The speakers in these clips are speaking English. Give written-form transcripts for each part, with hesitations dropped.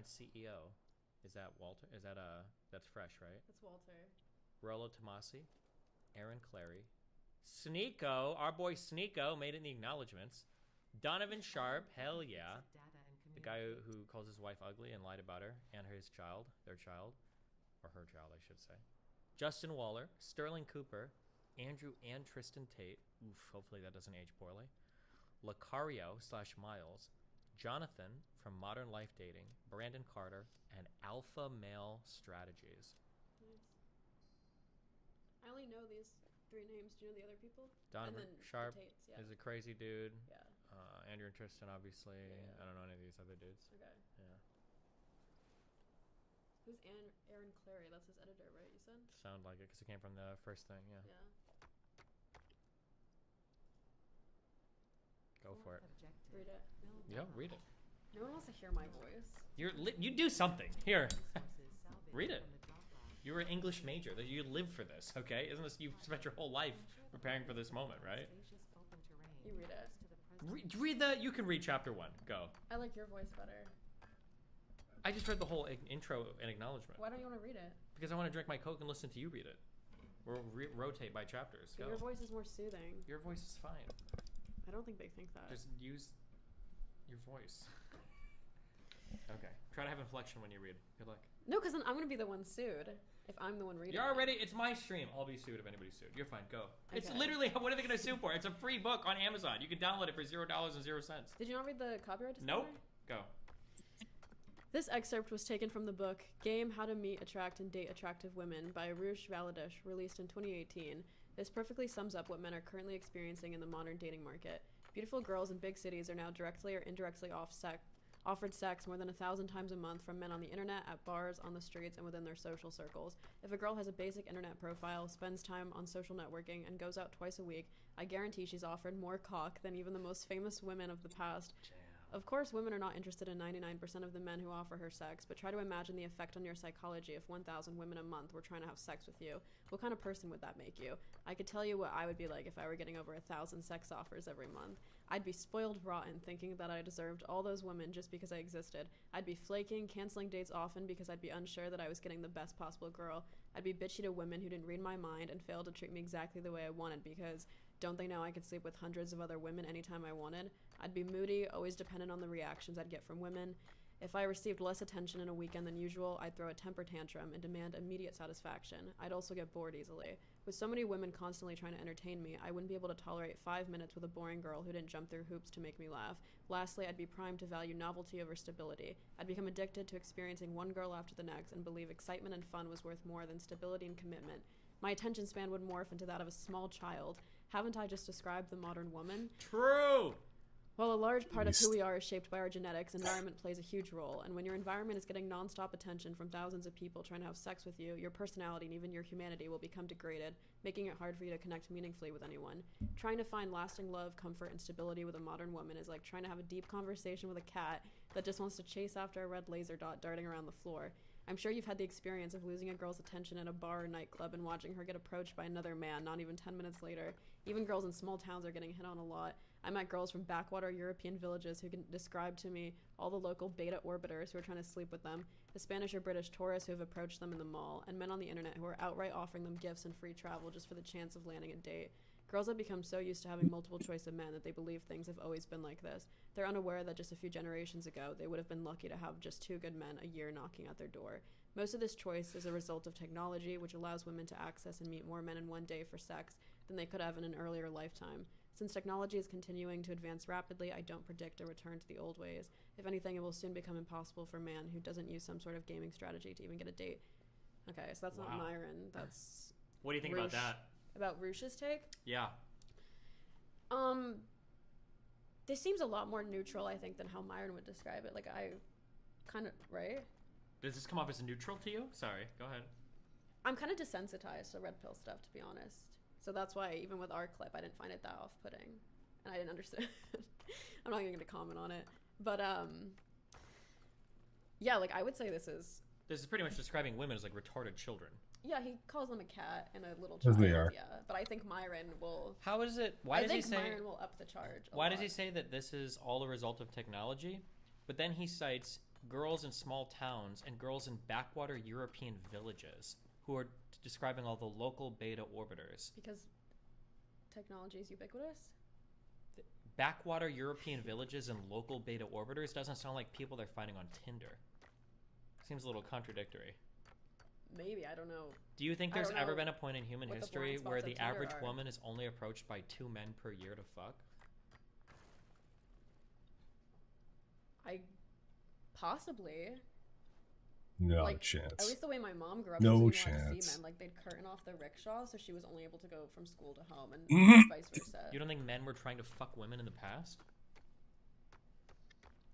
current CEO. Is that Walter? Is that that's fresh, right? That's Walter. Rollo Tomasi, Aaron Clary, Sneeko, our boy Sneeko made it in the acknowledgements. Donovan Sharp, hell yeah. The guy who calls his wife ugly and lied about her and his child, their child, or her child, I should say. Justin Waller, Sterling Cooper, Andrew and Tristan Tate. Oof, hopefully that doesn't age poorly. Lucario/Miles, Jonathan from Modern Life Dating, Brandon Carter, and Alpha Male Strategies. Nice. I only know these 3 names. Do you know the other people? Donovan Sharp Tates, yeah. is a crazy dude. Yeah. Andrew and Tristan, obviously. Yeah. I don't know any of these other dudes. Okay. Yeah. Who's Aaron Clary? That's his editor, right? You said? Sound like it because it came from the first thing. Yeah. Yeah. Go for it. Read it. Yeah, read it. No one wants to hear my voice. You do something here. Read it. You're an English major. You live for this, okay? Isn't this you've spent your whole life preparing for this moment, right? You read it. Read the. You can read chapter 1. Go. I like your voice better. I just read the whole intro and acknowledgement. Why don't you want to read it? Because I want to drink my Coke and listen to you read it. We'll rotate by chapters. Go. Your voice is more soothing. Your voice is fine. I don't think they think that. Just use your voice. Okay. Try to have inflection when you read. Good luck. No, because then I'm going to be the one sued if I'm the one reading You're already... It's my stream. I'll be sued if anybody's sued. You're fine. Go. Okay. It's literally... What are they going to sue for? It's a free book on Amazon. You can download it for $0.00. Did you not read the copyright disclaimer? Nope. Go. This excerpt was taken from the book Game How to Meet, Attract, and Date Attractive Women by Arush Valadish, released in 2018. This perfectly sums up what men are currently experiencing in the modern dating market. Beautiful girls in big cities are now directly or indirectly offered sex more than 1,000 times a month from men on the internet, at bars, on the streets, and within their social circles. If a girl has a basic internet profile, spends time on social networking, and goes out twice a week, I guarantee she's offered more cock than even the most famous women of the past. Of course, women are not interested in 99% of the men who offer her sex, but try to imagine the effect on your psychology if 1,000 women a month were trying to have sex with you. What kind of person would that make you? I could tell you what I would be like if I were getting over 1,000 sex offers every month. I'd be spoiled rotten, thinking that I deserved all those women just because I existed. I'd be flaking, canceling dates often because I'd be unsure that I was getting the best possible girl. I'd be bitchy to women who didn't read my mind and failed to treat me exactly the way I wanted because... don't they know I could sleep with hundreds of other women anytime I wanted? I'd be moody, always dependent on the reactions I'd get from women. If I received less attention in a weekend than usual, I'd throw a temper tantrum and demand immediate satisfaction. I'd also get bored easily. With so many women constantly trying to entertain me, I wouldn't be able to tolerate 5 minutes with a boring girl who didn't jump through hoops to make me laugh. Lastly, I'd be primed to value novelty over stability. I'd become addicted to experiencing one girl after the next and believe excitement and fun was worth more than stability and commitment. My attention span would morph into that of a small child. Haven't I just described the modern woman? True! While a large part of who we are is shaped by our genetics, environment plays a huge role. And when your environment is getting nonstop attention from thousands of people trying to have sex with you, your personality and even your humanity will become degraded, making it hard for you to connect meaningfully with anyone. Trying to find lasting love, comfort, and stability with a modern woman is like trying to have a deep conversation with a cat that just wants to chase after a red laser dot darting around the floor. I'm sure you've had the experience of losing a girl's attention at a bar or nightclub and watching her get approached by another man not even 10 minutes later. Even girls in small towns are getting hit on a lot. I met girls from backwater European villages who can describe to me all the local beta orbiters who are trying to sleep with them, the Spanish or British tourists who have approached them in the mall, and men on the internet who are outright offering them gifts and free travel just for the chance of landing a date. Girls have become so used to having multiple choice of men that they believe things have always been like this. They're unaware that just a few generations ago, they would have been lucky to have just 2 good men a year knocking at their door. Most of this choice is a result of technology, which allows women to access and meet more men in one day for sex than they could have in an earlier lifetime. Since technology is continuing to advance rapidly, I don't predict a return to the old ways. If anything, it will soon become impossible for a man who doesn't use some sort of gaming strategy to even get a date. Okay, so that's not Myron. That's what do you think about that? About Rush's take? Yeah. This seems a lot more neutral, I think, than how Myron would describe it. Like, I kind of, right? Does this come off as neutral to you? Sorry, go ahead. I'm kind of desensitized to red pill stuff, to be honest. So that's why, even with our clip, I didn't find it that off-putting. And I didn't understand. I'm not even going to comment on it. But, yeah, like, I would say this is pretty much describing women as, like, retarded children. Yeah, he calls them a cat and a little child. As they are. Yeah, but I think Myron will... How is it... Why does he say... Myron will up the charge Why does he say that this is all a result of technology? But then he cites girls in small towns and girls in backwater European villages who are describing all the local beta orbiters. Because technology is ubiquitous? Backwater European villages and local beta orbiters doesn't sound like people they're finding on Tinder. Seems a little contradictory. Maybe, I don't know. Do you think there's ever been a point in human history where the average are. woman is only approached by 2 men per year to fuck? Possibly. No like, chance. At least the way my mom grew up, No she wasn't allowed to chance. see men. Like, they'd curtain off the rickshaw, so she was only able to go from school to home, and vice versa. You don't think men were trying to fuck women in the past?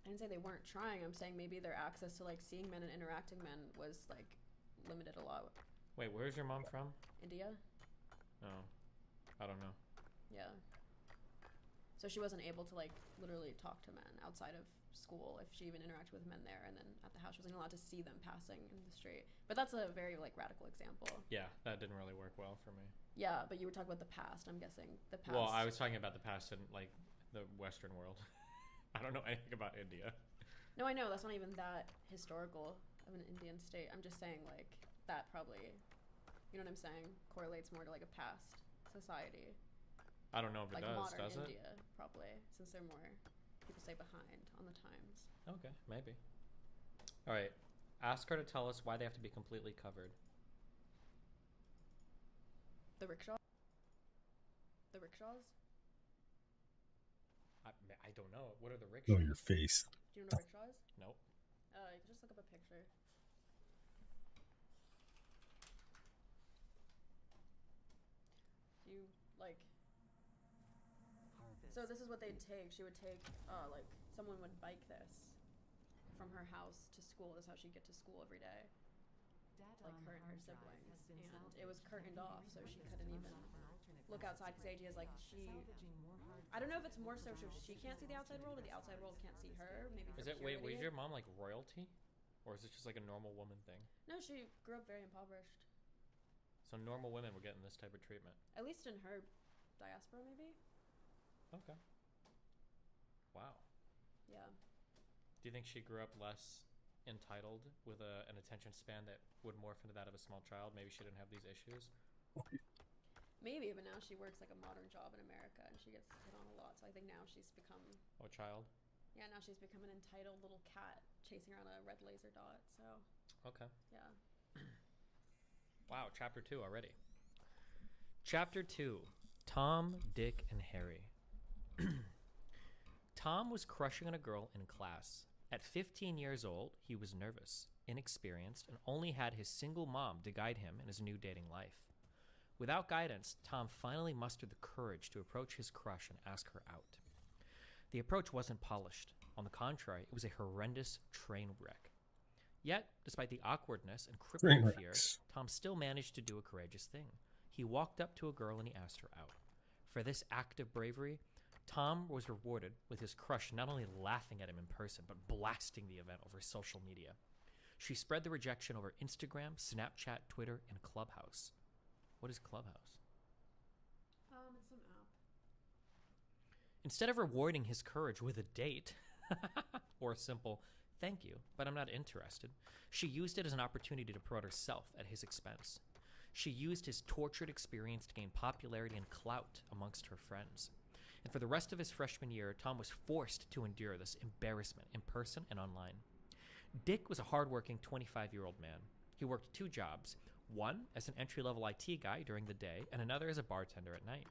I didn't say they weren't trying. I'm saying maybe their access to, like, seeing men and interacting men was, like, limited a lot. Wait, where's your mom from? India? Oh, I don't know. Yeah. So she wasn't able to, like, literally talk to men outside of school if she even interacted with men there, and then at the house she wasn't allowed to see them passing in the street. But that's a very, like, radical example. Yeah, that didn't really work well for me. Yeah, but you were talking about the past. I'm guessing the past. Well, I was talking about the past in, like, the Western world. I don't know anything about India. No, I know. That's not even that historical of an Indian state. I'm just saying, like, that probably, you know what I'm saying, correlates more to, like, a past society. I don't know if it like does modern it? India, probably, since they're more, people say, behind on the times. Okay, maybe. All right. Ask her to tell us why they have to be completely covered. The rickshaw? The rickshaws? I don't know. What are the Oh, rickshaws? your face. Do you know rickshaws? Nope. You can just look up a picture. You, like... So this is what they'd take. She would take, like, someone would bike this from her house to school. This is how she'd get to school every day. Like her and her siblings. And it was curtained off, so she couldn't even look outside, because the idea is, like, I don't know if it's more so she can't see the outside world or the outside world can't see her. Maybe for Wait, was purity. your mom, like, royalty? Or is it just, like, a normal woman thing? No, she grew up very impoverished. So normal women were getting this type of treatment? At least in her diaspora, maybe? Okay. Wow. Yeah. Do you think she grew up less entitled with an attention span that would morph into that of a small child? Maybe she didn't have these issues? Maybe, but now she works, like, a modern job in America, and she gets hit on a lot. So I think now she's become... Oh, child? Yeah, now she's become an entitled little cat chasing around a red laser dot, so... Okay. Yeah. Wow, chapter 2 already. Chapter 2. Tom, Dick, and Harry. Tom was crushing on a girl in class. At 15 years old, he was nervous, inexperienced, and only had his single mom to guide him in his new dating life. Without guidance, Tom finally mustered the courage to approach his crush and ask her out. The approach wasn't polished. On the contrary, it was a horrendous train wreck. Yet, despite the awkwardness and crippling fear, Tom still managed to do a courageous thing. He walked up to a girl and he asked her out. For this act of bravery, Tom was rewarded with his crush not only laughing at him in person, but blasting the event over social media. She spread the rejection over Instagram, Snapchat, Twitter, and Clubhouse. What is Clubhouse? It's some app. Instead of rewarding his courage with a date, or a simple, thank you, but I'm not interested, she used it as an opportunity to promote herself at his expense. She used his tortured experience to gain popularity and clout amongst her friends. And for the rest of his freshman year, Tom was forced to endure this embarrassment in person and online. Dick was a hardworking 25-year-old man. He worked 2 jobs, one as an entry-level IT guy during the day and another as a bartender at night.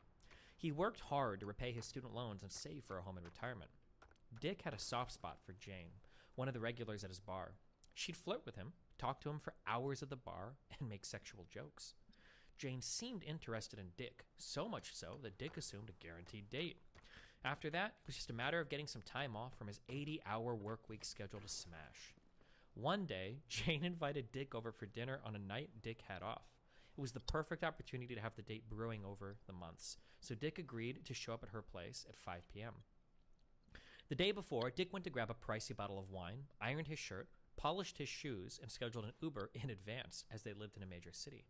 He worked hard to repay his student loans and save for a home in retirement. Dick had a soft spot for Jane, one of the regulars at his bar. She'd flirt with him, talk to him for hours at the bar, and make sexual jokes. Jane seemed interested in Dick, so much so that Dick assumed a guaranteed date. After that, it was just a matter of getting some time off from his 80-hour work week schedule to smash. One day, Jane invited Dick over for dinner on a night Dick had off. It was the perfect opportunity to have the date brewing over the months, so Dick agreed to show up at her place at 5 p.m. The day before, Dick went to grab a pricey bottle of wine, ironed his shirt, polished his shoes, and scheduled an Uber in advance as they lived in a major city.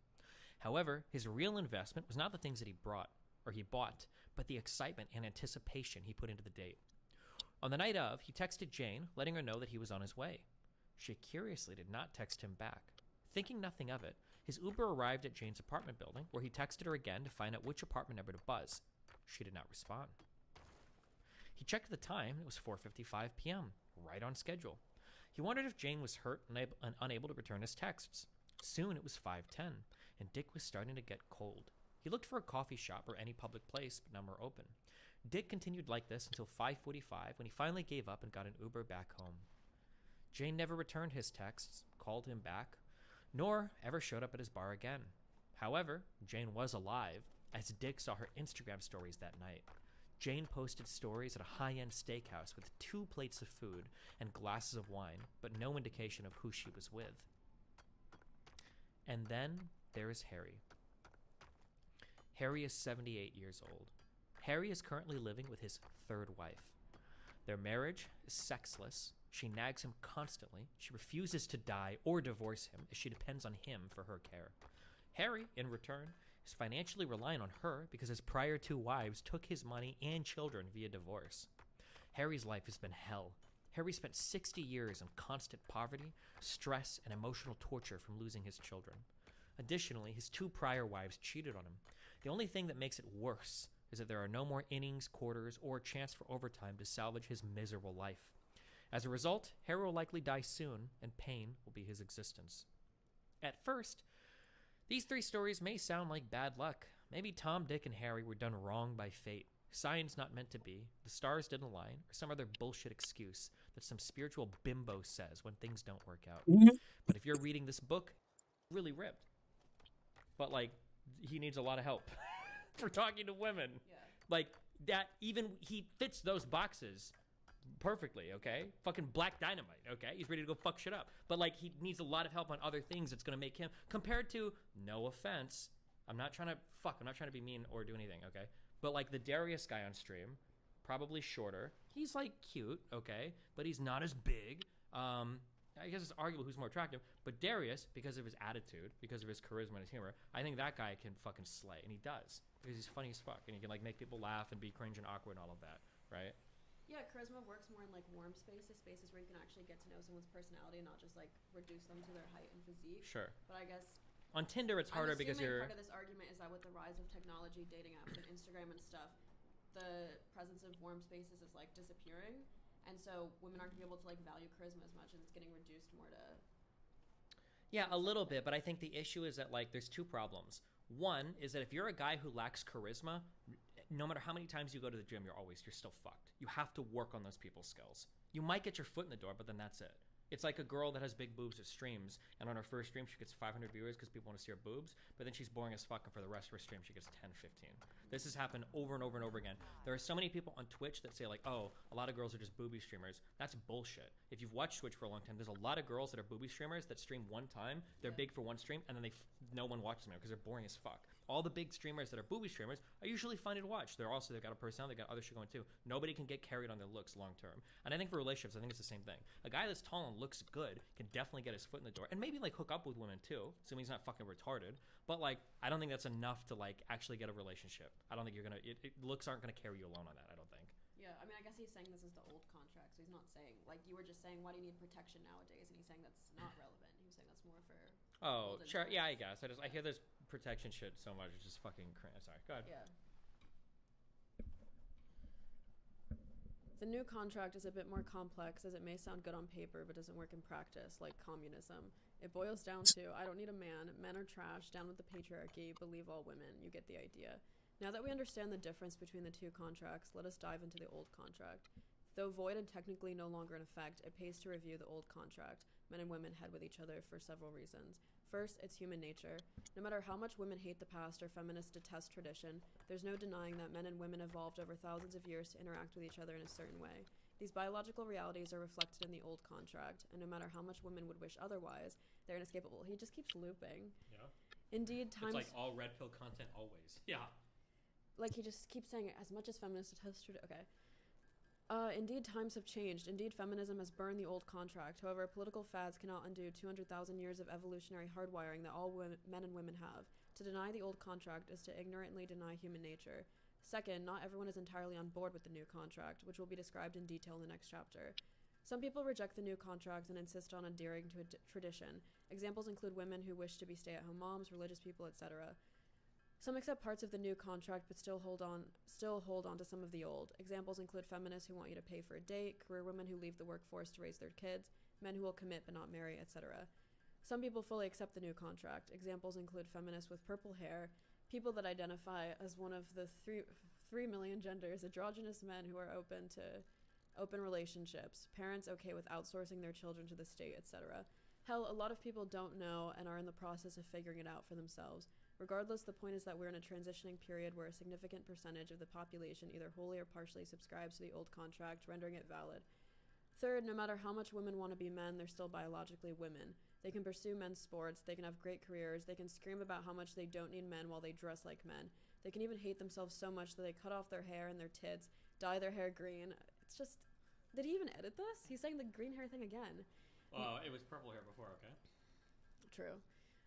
However, his real investment was not the things that he bought, but the excitement and anticipation he put into the date. On the night of, he texted Jane, letting her know that he was on his way. She curiously did not text him back. Thinking nothing of it, his Uber arrived at Jane's apartment building, where he texted her again to find out which apartment number to buzz. She did not respond. He checked the time. It was 4:55 p.m., right on schedule. He wondered if Jane was hurt and unable to return his texts. Soon it was 5:10, and Dick was starting to get cold. He looked for a coffee shop or any public place, but none were open. Dick continued like this until 5:45, when he finally gave up and got an Uber back home. Jane never returned his texts, called him back, nor ever showed up at his bar again. However, Jane was alive, as Dick saw her Instagram stories that night. Jane posted stories at a high-end steakhouse with 2 plates of food and glasses of wine, but no indication of who she was with. And then there is Harry. Harry is 78 years old. Harry is currently living with his 3rd wife. Their marriage is sexless. She nags him constantly. She refuses to die or divorce him, as she depends on him for her care. Harry, in return, is financially reliant on her because his prior 2 wives took his money and children via divorce. Harry's life has been hell. Harry spent 60 years in constant poverty, stress, and emotional torture from losing his children. Additionally, his 2 prior wives cheated on him. The only thing that makes it worse is that there are no more innings, quarters, or chance for overtime to salvage his miserable life. As a result, Harry will likely die soon, and pain will be his existence. At first, these 3 stories may sound like bad luck. Maybe Tom, Dick, and Harry were done wrong by fate. Signs not meant to be, the stars didn't align, or some other bullshit excuse that some spiritual bimbo says when things don't work out. But if you're reading this book, really ripped. But, like, he needs a lot of help for talking to women. Yeah. Like, that, even he fits those boxes perfectly, okay? Fucking Black Dynamite, okay? He's ready to go fuck shit up. But, like, he needs a lot of help on other things that's gonna make him, compared to, no offense, I'm not trying to be mean or do anything, okay? But, like, the Darius guy on stream, probably shorter. He's, like, cute, okay? But he's not as big. I guess it's arguable who's more attractive. But Darius, because of his attitude, because of his charisma and his humor, I think that guy can fucking slay. And he does. Because he's funny as fuck. And he can, like, make people laugh and be cringe and awkward and all of that, right? Yeah, charisma works more in, like, warm spaces where you can actually get to know someone's personality and not just, like, reduce them to their height and physique. Sure. But I guess... On Tinder, it's harder because you're... part of this argument is that with the rise of technology, dating apps, and Instagram and stuff, the presence of warm spaces is, like, disappearing. And so women aren't going to be able to, like, value charisma as much, and it's getting reduced more to... Yeah, a little bit, but I think the issue is that, like, there's 2 problems. One is that if you're a guy who lacks charisma, no matter how many times you go to the gym, you're still fucked. You have to work on those people's skills. You might get your foot in the door, but then that's it. It's like a girl that has big boobs that streams, and on her first stream, she gets 500 viewers because people want to see her boobs, but then she's boring as fuck, and for the rest of her stream, she gets 10, 15. This has happened over and over and over again. There are so many people on Twitch that say, like, oh, a lot of girls are just booby streamers. That's bullshit. If you've watched Twitch for a long time, there's a lot of girls that are booby streamers that stream one time, they're big for one stream, and then no one watches them because they're boring as fuck. All the big streamers that are booby streamers are usually fun to watch. They've got a personality, they've got other shit going too. Nobody can get carried on their looks long term. And I think for relationships, I think it's the same thing. A guy that's tall and looks good can definitely get his foot in the door and maybe like hook up with women too, assuming he's not fucking retarded. But like, I don't think that's enough to like actually get a relationship. I don't think looks aren't gonna carry you alone on that, I don't think. Yeah, I mean, I guess he's saying this is the old contract, so he's not saying, like, you were just saying, why do you need protection nowadays? And he's saying that's not relevant. He was saying that's more for... Oh, sure, yeah, I guess. I hear this protection shit so much, it's just fucking crazy. Sorry, go ahead. Yeah. The new contract is a bit more complex, as it may sound good on paper, but doesn't work in practice, like communism. It boils down to, I don't need a man, men are trash, down with the patriarchy, believe all women, you get the idea. Now that we understand the difference between the 2 contracts, let us dive into the old contract. Though void and technically no longer in effect, it pays to review the old contract. Men and women head with each other for several reasons. First, it's human nature. No matter how much women hate the past or feminists detest tradition, there's no denying that men and women evolved over thousands of years to interact with each other in a certain way. These biological realities are reflected in the old contract, and no matter how much women would wish otherwise, they're inescapable. He just keeps looping. Yeah. Indeed, times... It's like all red pill content always. Yeah. Like, he just keeps saying, as much as feminists detest tradition... Okay. Indeed, times have changed. Indeed, feminism has burned the old contract. However, political fads cannot undo 200,000 years of evolutionary hardwiring that all men and women have. To deny the old contract is to ignorantly deny human nature. Second, not everyone is entirely on board with the new contract, which will be described in detail in the next chapter. Some people reject the new contract and insist on adhering to a tradition. Examples include women who wish to be stay-at-home moms, religious people, etc. Some accept parts of the new contract but still hold on to some of the old. Examples include feminists who want you to pay for a date, career women who leave the workforce to raise their kids, men who will commit but not marry, etc. Some people fully accept the new contract. Examples include feminists with purple hair, people that identify as one of the 3 million genders, androgynous men who are open to open relationships, parents okay with outsourcing their children to the state, etc. Hell, a lot of people don't know and are in the process of figuring it out for themselves. Regardless, the point is that we're in a transitioning period where a significant percentage of the population either wholly or partially subscribes to the old contract, rendering it valid. Third, no matter how much women want to be men, they're still biologically women. They can pursue men's sports, they can have great careers, they can scream about how much they don't need men while they dress like men. They can even hate themselves so much that they cut off their hair and their tits, dye their hair green. It's just... Did he even edit this? He's saying the green hair thing again. It was purple hair before, okay? True.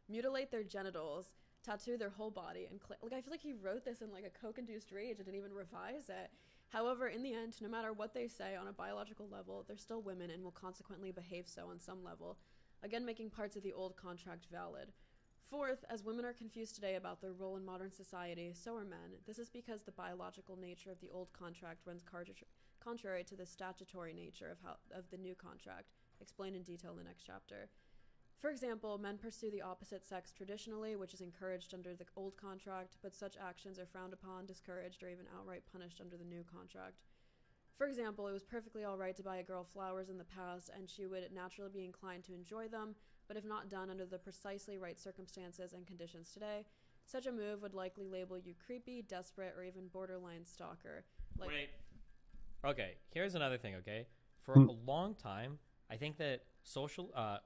Mutilate their genitals, tattoo their whole body, and I feel like he wrote this in like a coke-induced rage and didn't even revise it. However, in the end, no matter what they say on a biological level, they're still women and will consequently behave so on some level, again making parts of the old contract valid. Fourth, as women are confused today about their role in modern society, so are men. This is because the biological nature of the old contract runs contrary to the statutory nature of the new contract, explained in detail in the next chapter. For example, men pursue the opposite sex traditionally, which is encouraged under the old contract, but such actions are frowned upon, discouraged, or even outright punished under the new contract. For example, it was perfectly alright to buy a girl flowers in the past, and she would naturally be inclined to enjoy them, but if not done under the precisely right circumstances and conditions today, such a move would likely label you creepy, desperate, or even borderline stalker. Wait. Okay, here's another thing, okay? For a long time, I think that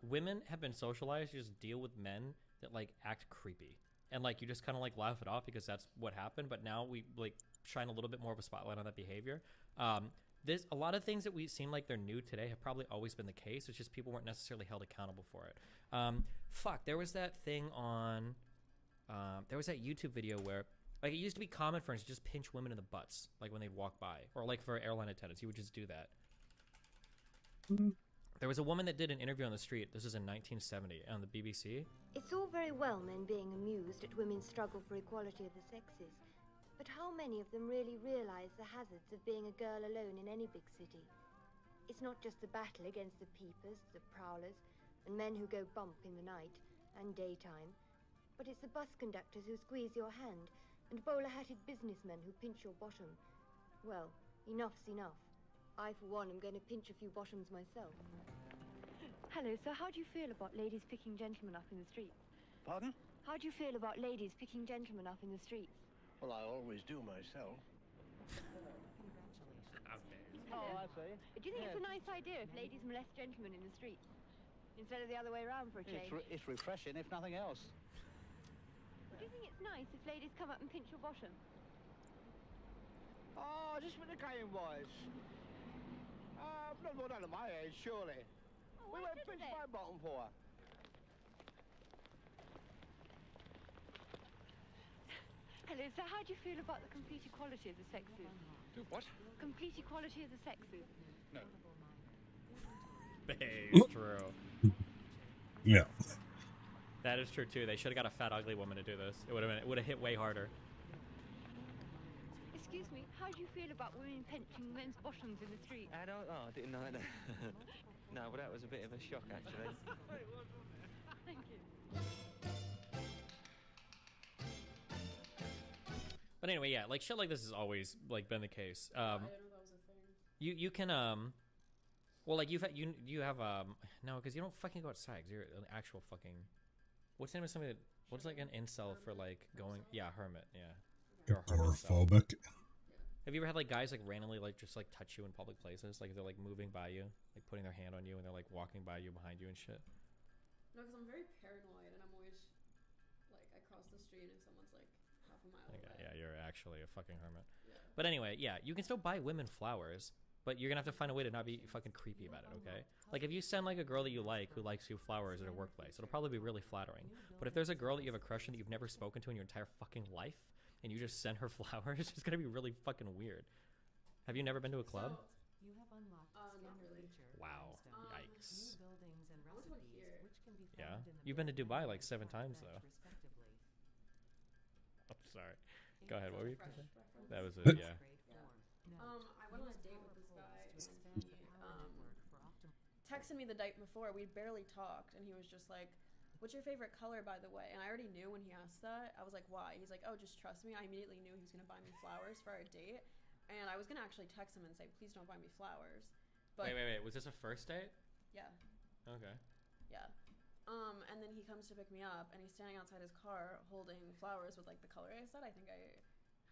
women have been socialized to just deal with men that, like, act creepy. And, like, you just kind of, like, laugh it off because that's what happened, but now we, like, shine a little bit more of a spotlight on that behavior. There's a lot of things that we seem like they're new today have probably always been the case. It's just people weren't necessarily held accountable for it. There was that thing on... there was that YouTube video where... Like, it used to be common for instance to just pinch women in the butts, like, when they'd walk by. Or, like, for airline attendants, he would just do that. There was a woman that did an interview on the street. This was in 1970 on the BBC. It's all very well men being amused at women's struggle for equality of the sexes. But how many of them really realise the hazards of being a girl alone in any big city? It's not just the battle against the peepers, the prowlers, and men who go bump in the night and daytime, but it's the bus conductors who squeeze your hand and bowler-hatted businessmen who pinch your bottom. Well, enough's enough. I, for one, am going to pinch a few bottoms myself. Hello, so how do you feel about ladies picking gentlemen up in the streets? Pardon? How do you feel about ladies picking gentlemen up in the streets? Well, I always do myself. Oh, I see. Do you think it's a nice idea if ladies molest gentlemen in the streets? Instead of the other way around for a change? It's refreshing, if nothing else. Do you think it's nice if ladies come up and pinch your bottom? Oh, just for the game wise. Not more than at my age, surely. Oh, We went pinch my bottom for her. Hello, so how do you feel about the complete equality of the sexes? Do what? Complete equality of the sexes. No. It's true. Yeah. That is true too. They should have got a fat, ugly woman to do this. It would have hit way harder. Excuse me, how do you feel about women pinching men's bottoms in the street? I didn't know that. No, but that was a bit of a shock, actually. Thank you. But anyway, yeah, like shit like this has always like been the case. I didn't know that was a thing. You can well, like you have no, because you don't fucking go outside. 'Cause you're an actual fucking. What's the name of somebody that? What's like an incel for like going? Yeah, hermit. Yeah. You're a hermit, so. Agoraphobic. Have you ever had like guys like randomly like just like touch you in public places? Like they're like moving by you, like putting their hand on you, and they're like walking by you, behind you and shit. No, because I'm very paranoid, and I'm always like, I cross the street and someone's like half a mile away. Yeah, you're actually a fucking hermit. Yeah. But anyway, yeah, you can still buy women flowers, but you're gonna have to find a way to not be fucking creepy about it, okay? Like if you send like a girl that you like who likes you flowers at a workplace, it'll probably be really flattering. But if there's a girl that you have a crush on that you've never spoken to in your entire fucking life, and you just send her flowers, it's gonna be really fucking weird. Have you never been to a club? You have unlocked Not really. Wow. You've been to Dubai like 7 times though. I'm sorry. Go ahead. What were you gonna say? That was it. Yeah. I went on a date with this guy, and he texted me the night before. We barely talked, and he was just like, "What's your favorite color, by the way?" And I already knew when he asked that. I was like, "Why?" He's like, "Oh, just trust me." I immediately knew he was gonna buy me flowers for our date, and I was gonna actually text him and say, "Please don't buy me flowers." But Wait. Was this a first date? yeah, Okay. yeah. And then he comes to pick me up, and he's standing outside his car holding flowers with like the color I said. I don't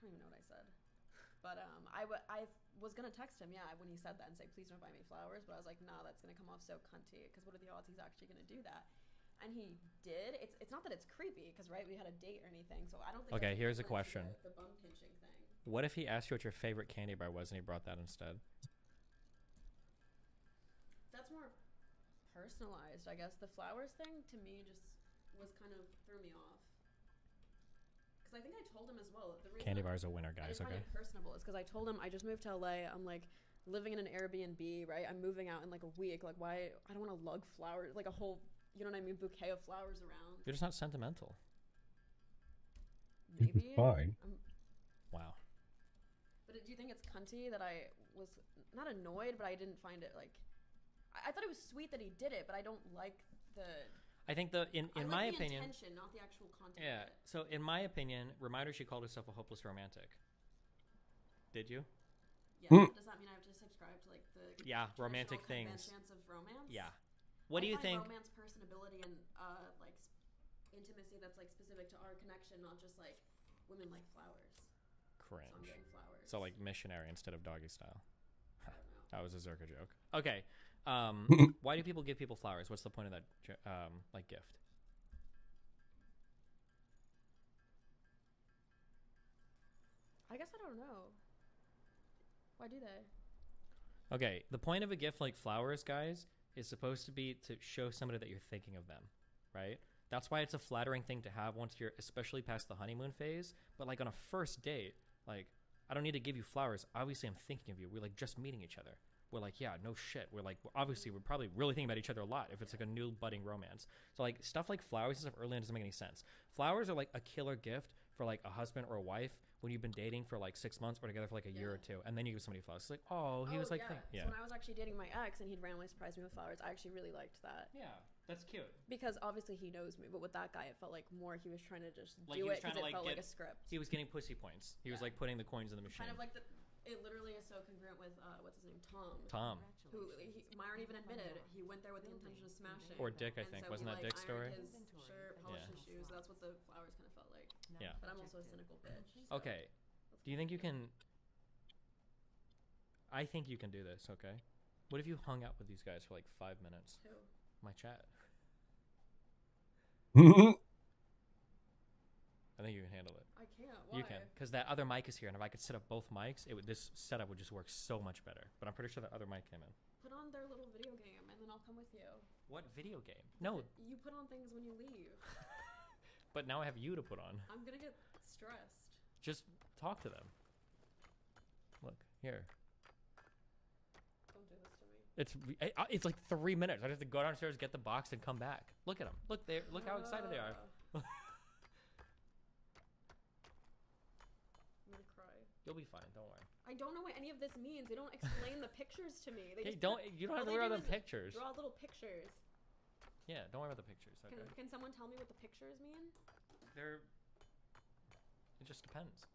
even know what I said. But I was gonna text him, yeah, when he said that and say, "Please don't buy me flowers." But I was like, "Nah, that's gonna come off so cunty. Because what are the odds he's actually gonna do that?" And he did. It's not that it's creepy, because right, we had a date or anything, so I don't think. Okay, here's a question. The bum pinching thing. What if he asked you what your favorite candy bar was and he brought that instead? That's more personalized, I guess. The flowers thing to me just was kind of threw me off. Because I think I told him as well. The reason Candy bar's a winner, guys. I Okay. find it personable is because I told him I just moved to LA. I'm like living in an Airbnb, right? I'm moving out in like a week. Like, why? I don't want to lug flowers, like a whole, you know what I mean, bouquet of flowers around. You're just not sentimental. Maybe. Fine. Wow. But do you think it's cunty that I was not annoyed, but I didn't find it like. I thought it was sweet that he did it, but I don't like the. I think in I my like the opinion. intention, not the actual content. Yeah. Of it. So in my opinion, reminder she called herself a hopeless romantic. Did you? Yeah. Does that mean I have to subscribe to like the romantic things? conventions of romance? Yeah. What do you think? Romance, personability, and like intimacy that's like specific to our connection, not just like women like flowers. Cringe. So I'm getting flowers. So like missionary instead of doggy style. I don't know. That was a Zerka joke. Okay. Why do people give people flowers? What's the point of that like gift? I guess I don't know. Why do they? Okay, the point of a gift like flowers, guys, is supposed to be to show somebody that you're thinking of them, right? That's why it's a flattering thing to have once you're especially past the honeymoon phase. But like on a first date, like I don't need to give you flowers. Obviously, I'm thinking of you. We're like just meeting each other. We're like, yeah, no shit. We're like, obviously, we're probably really thinking about each other a lot if it's like a new budding romance. So like stuff like flowers and stuff early on doesn't make any sense. Flowers are like a killer gift for like a husband or a wife when you've been dating for like 6 months or together for like a year or two, and then you give somebody flowers. It's like, oh, he was like, So when I was actually dating my ex and he'd randomly surprise me with flowers, I actually really liked that. Yeah, that's cute. Because obviously he knows me, but with that guy, it felt like more he was trying to just Like, do he was it because trying to, it like, felt get- like a script. He was getting pussy points. He was like putting the coins in the machine. Kind of like it literally is so congruent with what's his name, Tom. who Myron even admitted he went there with the intention of smashing. Or Dick, I And think. so Wasn't he, that like, Dick's story? ironed his shirt, polished Yeah. his shoes. So that's what the flowers kind of felt like. Yeah. But I'm also a cynical bitch. So Okay. Do you think you can? I think you can do this. Okay. What if you hung out with these guys for like 5 minutes? Who? My chat. I think you can handle it. I can't. Why? You can, because that other mic is here, and if I could set up both mics, this setup would just work so much better. But I'm pretty sure that other mic came in. Put on their little video game, and then I'll come with you. What video game? No, You put on things when you leave. but now I have you to put on. I'm gonna get stressed. Just talk to them. Look here. Don't do this to me. It's like 3 minutes. I just have to go downstairs, get the box, and come back. Look at them. Look there. Look how excited they are. I'm gonna cry. You'll be fine. Don't worry. I don't know what any of this means. They don't explain the pictures to me. They Hey, just don't. put- You don't have all to they worry do about the is pictures. Draw little pictures. Yeah, don't worry about the pictures. Okay. Can someone tell me what the pictures mean? It just depends.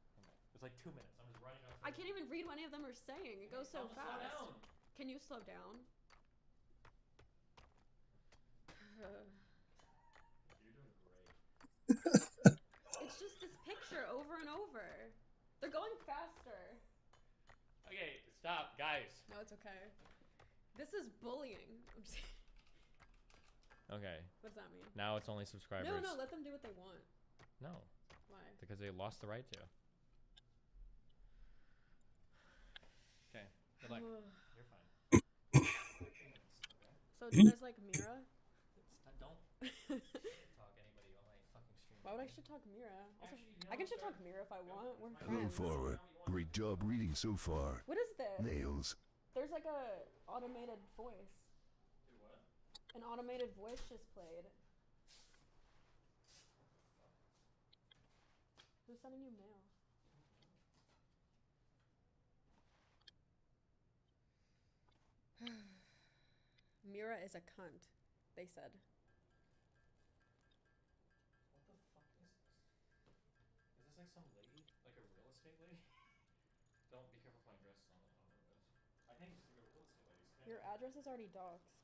It's like 2 minutes. I'm just running downstairs. I can't even read what any of them are saying. It goes so Tell them to slow fast. down. Can you slow down? You're doing great. It's just this picture over and over. They're going faster. Okay, stop, guys. No, it's okay. This is bullying. I'm just kidding. Okay, What does that mean? now it's only subscribers. No, let them do what they want. No, Why? because they lost the right to. Okay, good luck. You're fine. So do you guys like Mira? Don't talk anybody on my fucking stream. Why would I shit talk Mira? Also, Actually, you know I can what, shit talk sir? Mira if I want. We're Hello, friends. forward. Great job reading so far. What is this? Nails. There's like a automated voice. Do what? An automated voice just played. Who's sending you mail? Mira is a cunt, they said. What the fuck is this? Is this like some lady? Like a real estate lady? Don't be careful playing dresses on this. I think it's like a real estate lady. Your address is already doxed.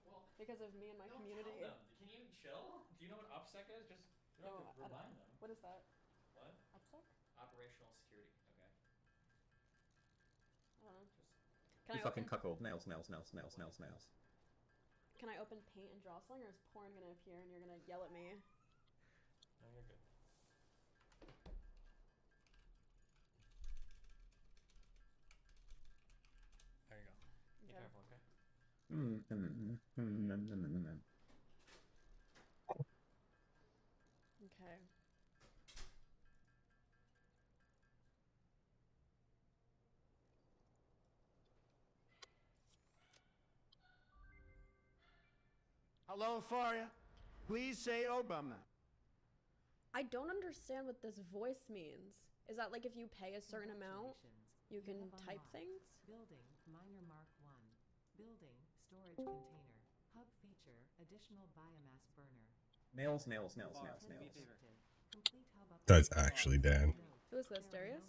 Well, because of me and my don't community. tell them. Can you chill? Do you know what OPSEC is? Just you don't have to remind them. What is that? What? OPSEC? Operational security. Okay. I don't know. Just. Can You I fucking open, cuckold. Nails, nails, nails, nails, nails, nails. Can I open paint and draw something, or is porn gonna appear and you're gonna yell at me? No, you're good. There you go. Be careful, okay? Okay. Hello, Faria. Please say Obama. I don't understand what this voice means. Is that like if you pay a certain amount, you can type things? Building, minor mark 1. Building, storage container. Hub feature, additional biomass burner. Nails, nails, nails, nails, Complete nails. hub up. That's actually Dan. Who is this, Darius?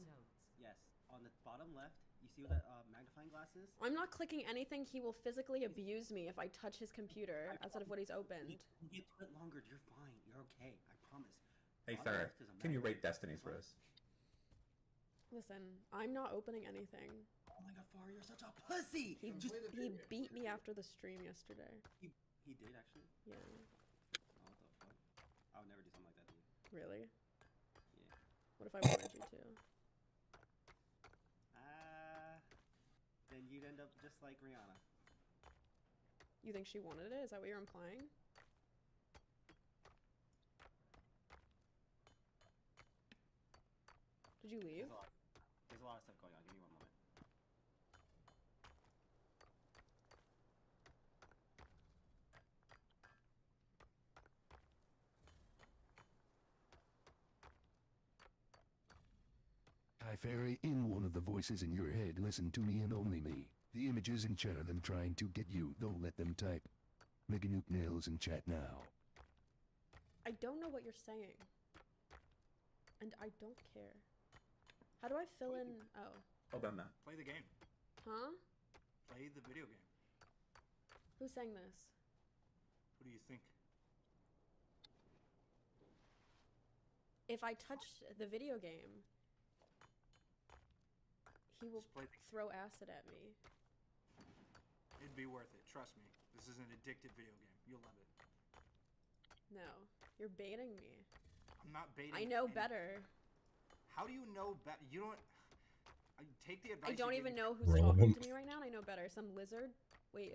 Yes. On the bottom left, you see what that magnifying glass is? I'm not clicking anything. He will physically abuse me if I touch his computer outside of what he's opened. You get to it longer, you're fine. You're okay. I promise. Hey, On the sir, left is a can you magnifying rate Destinies for us? Listen, I'm not opening anything. Oh my god, Far, you're such a pussy! He beat me after the stream yesterday. He did, actually? Yeah. Oh, what the fuck? I would never do something like that to you. Really? Yeah. What if I wanted you to? Then you'd end up just like Rihanna. You think she wanted it? Is that what you're implying? Did you leave? There's a lot of stuff going on. Give me one moment. I ferry in one of the voices in your head. Listen to me and only me. The images in chat are them trying to get you. Don't let them type. Mega Nuke Nails in chat now. I don't know what you're saying. And I don't care. How do I fill in... Oh. Obama. Play the game. Huh? Play the video game. Who's saying this? What do you think? If I touch the video game, he will Just play the throw acid at me. It'd be worth it. Trust me. This is an addictive video game. You'll love it. No. You're baiting me. I'm not baiting. I know any- better. How do you know better? You don't. Take the advice. I don't you even give know me. who's talking to me right now, and I know better. Some lizard? Wait.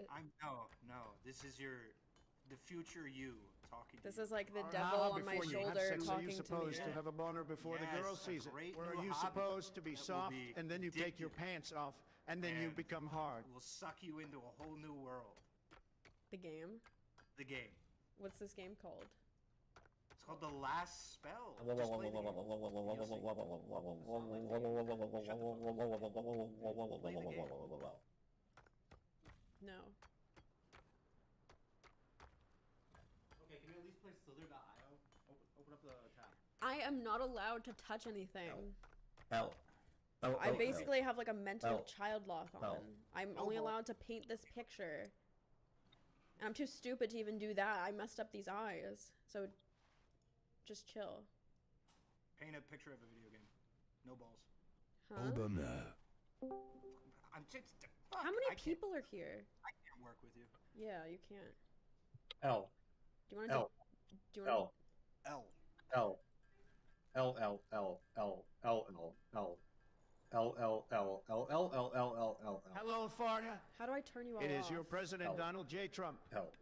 No. This is the future you talking. This to is like the you. devil on my shoulder talking to me. to have a boner before Yes, the girl a sees it? great Or are new you hobby supposed to be that will soft be and then you take your addictive pants off and then you and become hard? Will suck you into a whole new world. The game? The game. What's this game called? It's called The Last Spell. Just play the game. You'll see. No. Okay, can you at least play Slither.io? Open up the tab. I am not allowed to touch anything. L. L. I basically have like a mental child lock on. L. I'm only allowed to paint this picture. And I'm too stupid to even do that. I messed up these eyes. So just chill. Paint a picture of a video game. No balls. Huh? Obama. I'm just. How many people are here? I can't work with you. Yeah, you can't. L. Do you want to L. do you want L. L. L. L. L. L. L. L. L. L. L. L. L. L. L. L. L. L. Hello, Farda. How do I turn you all It is off? your President, L. Donald J. Trump. L.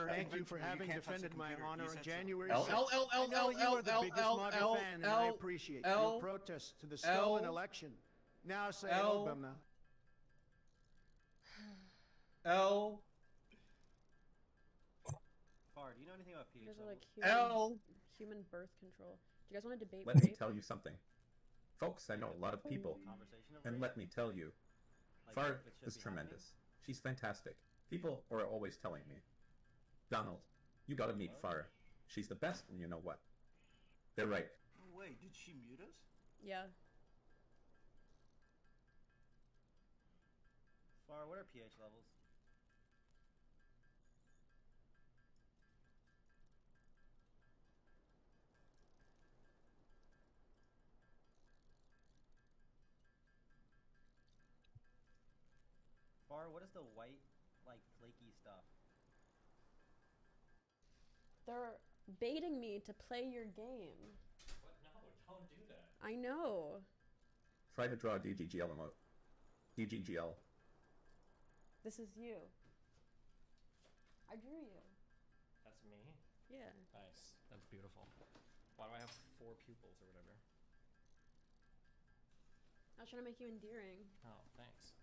Thank you for having can't touch the defended my computer. honor You on said so. January L. 6th. L. L. L. I know you L. are the L. biggest L. MAGA L. fan, and L. I appreciate L. your protest to the L. stolen election. Now say L. Obama. L. Far, do you know anything about You guys pH are like L. human birth control. Do you guys want to debate Let me rape? tell you something. Folks, I know a lot of people. Conversation of And rape? let me tell you, Like, Far if it should is be tremendous. She's fantastic. People are always telling me, Donald, you gotta meet Farah. She's the best, and you know what? They're right. Oh, wait, did she mute us? Yeah. Far, what are pH levels? Far, what is the white, like, flaky stuff? They're baiting me to play your game. What? No, don't do that. I know. Try to draw a DGGL emote. DGGL. This is you. I drew you. That's me? Yeah. Nice. That's beautiful. Why do I have 4 pupils or whatever? I was trying to make you endearing. Oh, thanks.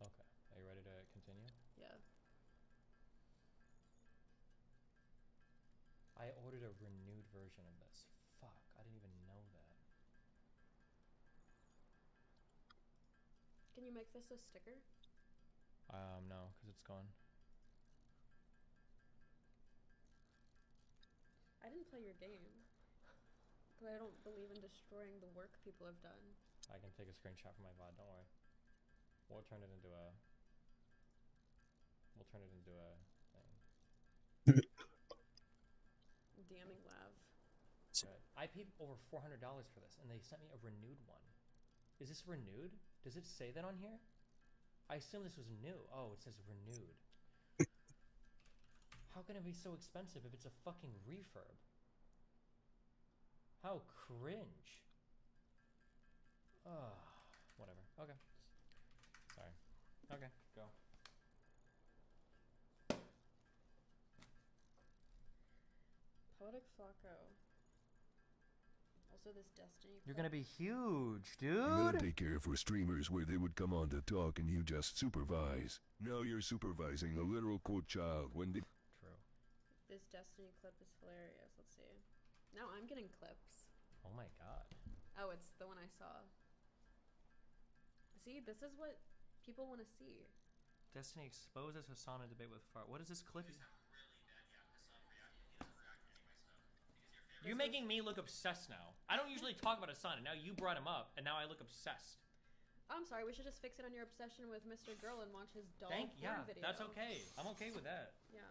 Okay. Are you ready to continue? Yeah. I ordered a renewed version of this. Fuck, I didn't even know that. Can you make this a sticker? No, because it's gone. I didn't play your game. But I don't believe in destroying the work people have done. I can take a screenshot from my VOD, don't worry. We'll turn it into a thing. DMing Lav. Good. I paid over $400 for this, and they sent me a renewed one. Is this renewed? Does it say that on here? I assume this was new. Oh, it says renewed. How can it be so expensive if it's a fucking refurb? How cringe. Ugh. Whatever. Okay. Sorry. Okay, go. Poetic Flacco. Also this Destiny. You're gonna be huge, dude! You gotta take care for streamers where they would come on to talk and you just supervise. Now you're supervising a literal quote child when they... True. This Destiny clip is hilarious. Let's see. Now I'm getting clips. Oh my god. Oh, it's the one I saw. See, this is what people want to see. Destiny exposes Hassan in debate with Fart. What is this clip? You're making me look obsessed now. I don't usually talk about Hassan, and now you brought him up, and now I look obsessed. I'm sorry, we should just fix it on your obsession with Mr. Girl and watch his doll porn Yeah, video. that's okay. I'm okay with that. Yeah.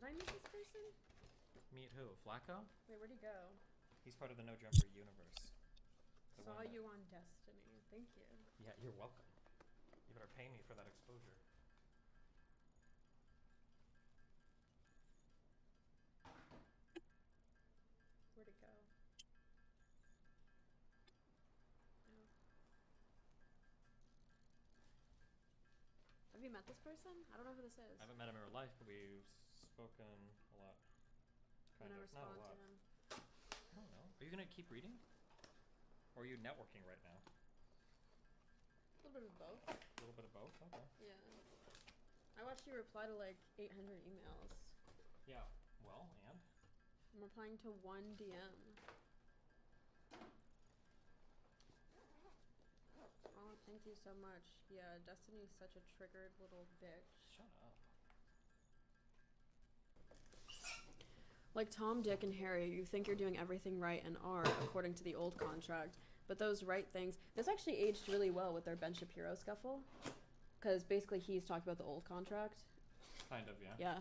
Did I meet this person? Meet who? Flacco? Wait, where'd he go? He's part of the No Jumper universe. The Saw one that- you on Destiny. Thank you. Yeah, you're welcome. You better pay me for that exposure. Where'd it go? Oh. Have you met this person? I don't know who this is. I haven't met him in real life, but we've spoken a lot. I'm gonna Not a respond to lot. him. I don't know. Are you gonna keep reading? Or are you networking right now? A little bit of both. A little bit of both? Okay. Yeah. I watched you reply to like 800 emails. Yeah. Well, and? I'm replying to one DM. Oh, thank you so much. Yeah, Destiny's such a triggered little bitch. Shut up. Like Tom, Dick, and Harry, you think you're doing everything right and are, according to the old contract. But those right things... This actually aged really well with their Ben Shapiro scuffle. Because basically he's talking about the old contract. Kind of, yeah. Yeah.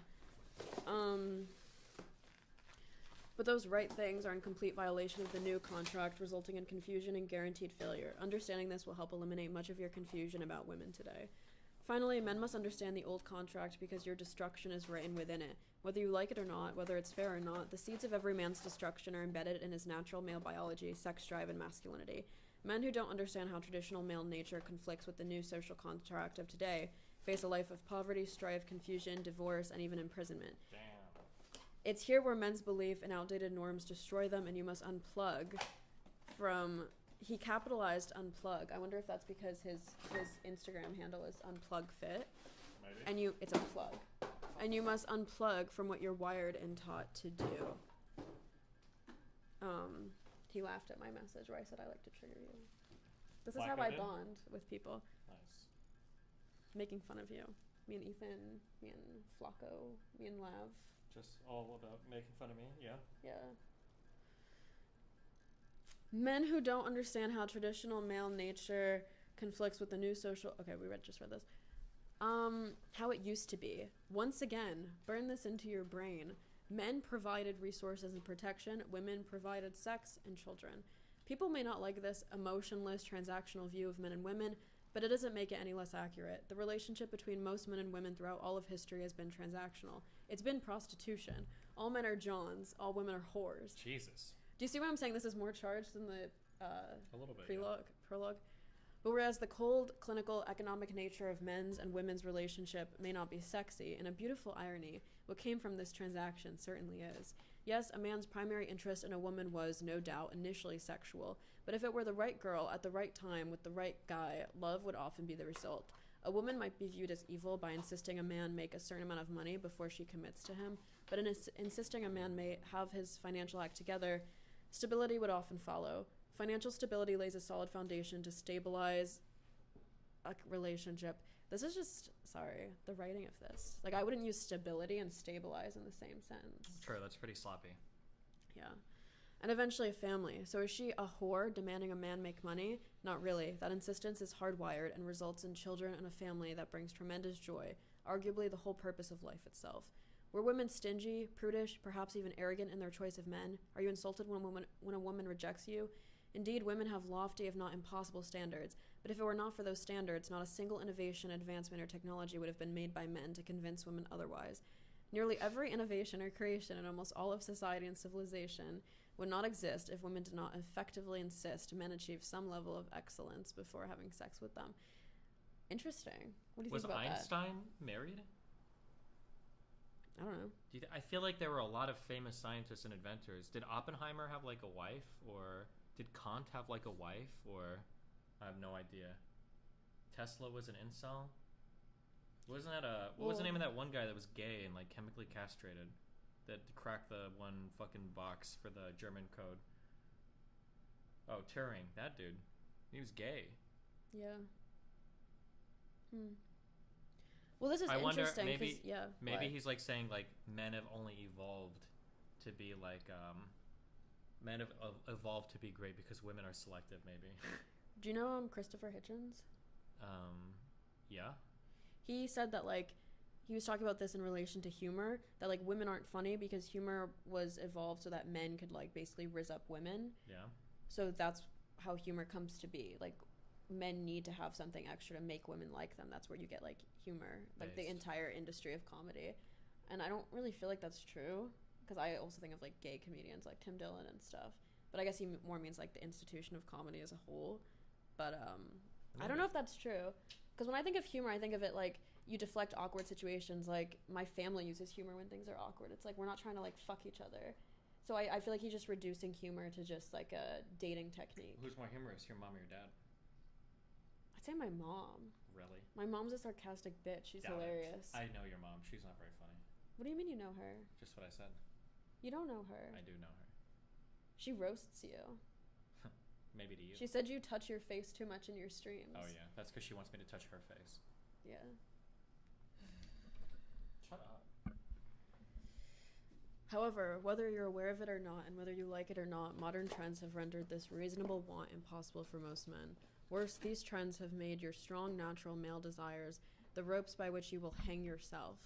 But those right things are in complete violation of the new contract, resulting in confusion and guaranteed failure. Understanding this will help eliminate much of your confusion about women today. Finally, men must understand the old contract because your destruction is written within it. Whether you like it or not, whether it's fair or not, the seeds of every man's destruction are embedded in his natural male biology, sex drive, and masculinity. Men who don't understand how traditional male nature conflicts with the new social contract of today face a life of poverty, strife, confusion, divorce, and even imprisonment. Damn. It's here where men's belief and outdated norms destroy them, and you must unplug from he capitalized unplug. I wonder if that's because his Instagram handle is unplugfit. Maybe. And it's a plug. And you must unplug from what you're wired and taught to do. He laughed at my message where I said I like to trigger you. This is how I bond with people. Nice. Making fun of you. Me and Ethan, me and Flacco, me and Lav. Just all about making fun of me, yeah. Yeah. Men who don't understand how traditional male nature conflicts with the new social... Okay, just read this. How it used to be. Once again, burn this into your brain. Men provided resources and protection. Women provided sex and children. People may not like this emotionless, transactional view of men and women, but it doesn't make it any less accurate. The relationship between most men and women throughout all of history has been transactional. It's been prostitution. All men are Johns. All women are whores. Jesus. Do you see what I'm saying? This is more charged than the a little bit, prologue. But whereas the cold, clinical, economic nature of men's and women's relationship may not be sexy, in a beautiful irony, what came from this transaction certainly is. Yes, a man's primary interest in a woman was, no doubt, initially sexual, but if it were the right girl at the right time with the right guy, love would often be the result. A woman might be viewed as evil by insisting a man make a certain amount of money before she commits to him, but in insisting a man may have his financial act together, stability would often follow. Financial stability lays a solid foundation to stabilize a relationship. This is just, the writing of this. Like, I wouldn't use stability and stabilize in the same sentence. True, that's pretty sloppy. Yeah. And eventually a family. So is she a whore demanding a man make money? Not really. That insistence is hardwired and results in children and a family that brings tremendous joy, arguably the whole purpose of life itself. Were women stingy, prudish, perhaps even arrogant in their choice of men? Are you insulted when a woman rejects you? Indeed, women have lofty, if not impossible, standards, but if it were not for those standards, not a single innovation, advancement, or technology would have been made by men to convince women otherwise. Nearly every innovation or creation in almost all of society and civilization would not exist if women did not effectively insist men achieve some level of excellence before having sex with them. Interesting. What do you think about that? Was Einstein married? I don't know. I feel like there were a lot of famous scientists and inventors. Did Oppenheimer have like a wife, or did Kant have like a wife, or I have no idea. Tesla was an incel. What was the name of that one guy that was gay and like chemically castrated, that cracked the one fucking box for the German code? Oh, Turing, that dude. He was gay. Yeah. Well, this is interesting. Maybe he's like saying like men have only evolved to be like men have evolved to be great because women are selective. Maybe. Do you know Christopher Hitchens? Yeah. He said that like he was talking about this in relation to humor, that like women aren't funny because humor was evolved so that men could like basically rizz up women. Yeah. So that's how humor comes to be. Like men need to have something extra to make women like them. That's where you get like humor, like the entire industry of comedy. And I don't really feel like that's true, because I also think of like gay comedians like Tim Dillon and stuff. But I guess he more means like the institution of comedy as a whole. But I don't know if that's true, because when I think of humor, I think of it like you deflect awkward situations. Like my family uses humor when things are awkward. It's like we're not trying to like fuck each other. So I feel like he's just reducing humor to just like a dating technique. Who's more humorous, your mom or your dad? I'd say my mom. Really? My mom's a sarcastic bitch. She's hilarious. I know your mom. She's not very funny. What do you mean you know her? Just what I said. You don't know her. I do know her. She roasts you. Maybe to you. She said you touch your face too much in your streams. Oh yeah, that's because she wants me to touch her face. Yeah. Shut up. However, whether you're aware of it or not, and whether you like it or not, modern trends have rendered this reasonable want impossible for most men. Worse, these trends have made your strong natural male desires the ropes by which you will hang yourself.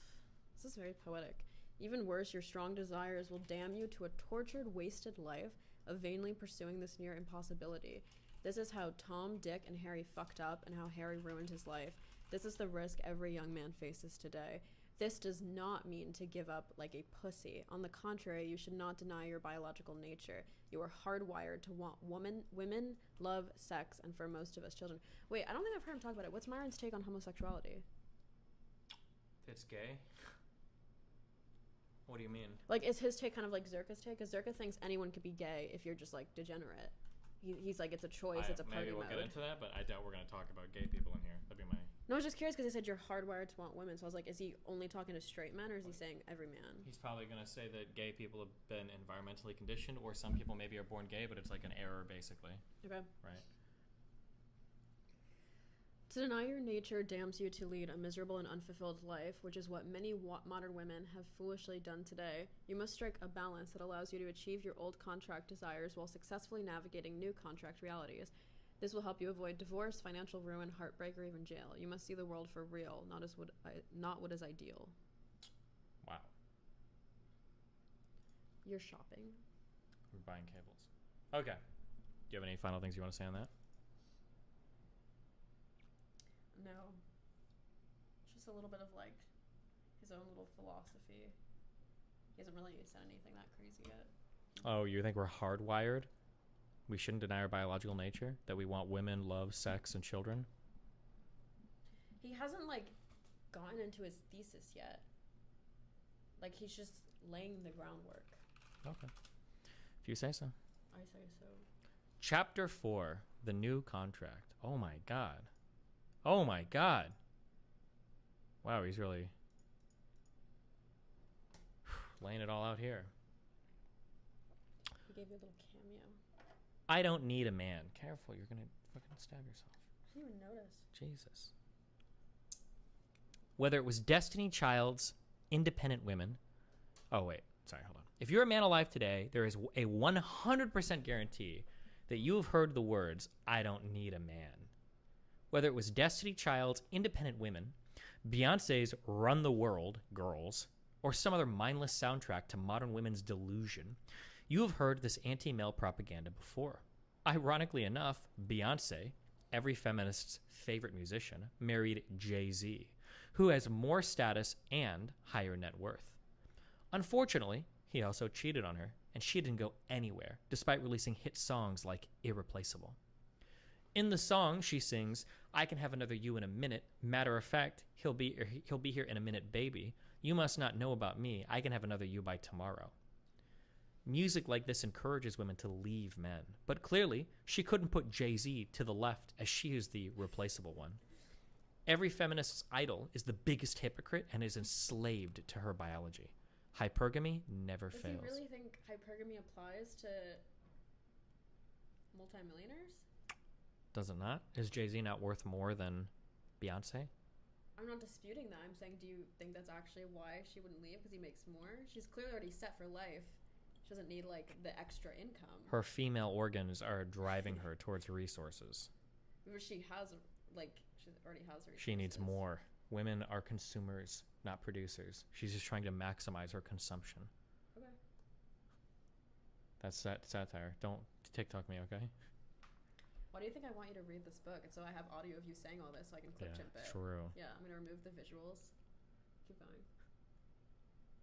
This is very poetic. Even worse, your strong desires will damn you to a tortured, wasted life of vainly pursuing this near impossibility. This is how Tom, Dick, and Harry fucked up and how Harry ruined his life. This is the risk every young man faces today. This does not mean to give up like a pussy. On the contrary, you should not deny your biological nature. You are hardwired to want women, love, sex, and for most of us, children. Wait, I don't think I've heard him talk about it. What's Myron's take on homosexuality? It's gay? What do you mean? Like, is his take kind of like Zerka's take? Because Zerka thinks anyone could be gay if you're just, like, degenerate. he's like, it's a choice, it's a party maybe we'll mode. get into that, but I doubt we're going to talk about gay people in here. That'd be my... No, I was just curious because they said you're hardwired to want women. So I was like, is he only talking to straight men or is he saying every man? He's probably going to say that gay people have been environmentally conditioned, or some people maybe are born gay, but it's like an error, basically. Okay. Right. To deny your nature damns you to lead a miserable and unfulfilled life, which is what many modern women have foolishly done today. You must strike a balance that allows you to achieve your old contract desires while successfully navigating new contract realities. This will help you avoid divorce, financial ruin, heartbreak, or even jail. You must see the world for real, not what is ideal. Wow. You're shopping. We're buying cables. Okay. Do you have any final things you want to say on that? No. Just a little bit of like his own little philosophy. He hasn't really said anything that crazy yet. Oh, you think we're hardwired? We shouldn't deny our biological nature? That we want women, love, sex, and children? He hasn't like gotten into his thesis yet. Like he's just laying the groundwork. Okay. If you say so. I say so. Chapter 4, The New Contract. Oh my god. Oh my god. Wow, he's really laying it all out here. He gave you a little cameo. I don't need a man. Careful, you're gonna fucking stab yourself. I didn't even notice. Jesus. Whether it was Destiny Child's Independent Women. Oh, wait. Sorry, hold on. If you're a man alive today, there is a 100% guarantee that you have heard the words, I don't need a man. Whether it was Destiny Child's Independent Women, Beyonce's Run the World, Girls, or some other mindless soundtrack to modern women's delusion, you have heard this anti-male propaganda before. Ironically enough, Beyonce, every feminist's favorite musician, married Jay-Z, who has more status and higher net worth. Unfortunately, he also cheated on her, and she didn't go anywhere, despite releasing hit songs like Irreplaceable. In the song, she sings, I can have another you in a minute. Matter of fact, he'll be here in a minute, baby. You must not know about me. I can have another you by tomorrow. Music like this encourages women to leave men, but clearly she couldn't put Jay-Z to the left as she is the replaceable one. Every feminist's idol is the biggest hypocrite and is enslaved to her biology. Hypergamy never fails. Does he really think hypergamy applies to multimillionaires? Does it not? Is Jay-Z not worth more than Beyonce? I'm not disputing that. I'm saying, do you think that's actually why she wouldn't leave? Because he makes more? She's clearly already set for life. She doesn't need, like, the extra income. Her female organs are driving her towards resources. But she has, like, she already has resources. She needs more. Women are consumers, not producers. She's just trying to maximize her consumption. Okay. That's satire. Don't TikTok me, okay? Why do you think I want you to read this book? And so I have audio of you saying all this so I can clip chimp it. True. Yeah, I'm going to remove the visuals. Keep going.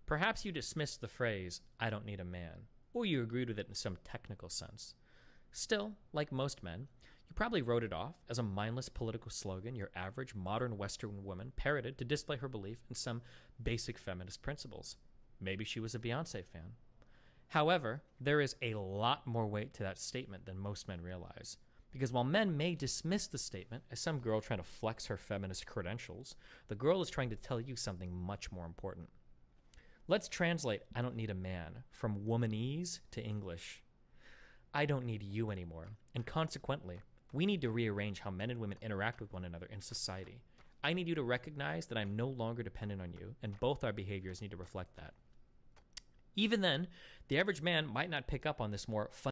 Perhaps you dismissed the phrase, I don't need a man, or you agreed with it in some technical sense. Still, like most men, you probably wrote it off as a mindless political slogan your average modern Western woman parroted to display her belief in some basic feminist principles. Maybe she was a Beyonce fan. However, there is a lot more weight to that statement than most men realize. Because while men may dismiss the statement as some girl trying to flex her feminist credentials, the girl is trying to tell you something much more important. Let's translate I don't need a man from womanese to English. I don't need you anymore, and consequently, we need to rearrange how men and women interact with one another in society. I need you to recognize that I'm no longer dependent on you, and both our behaviors need to reflect that. Even then, the average man might not pick up on this more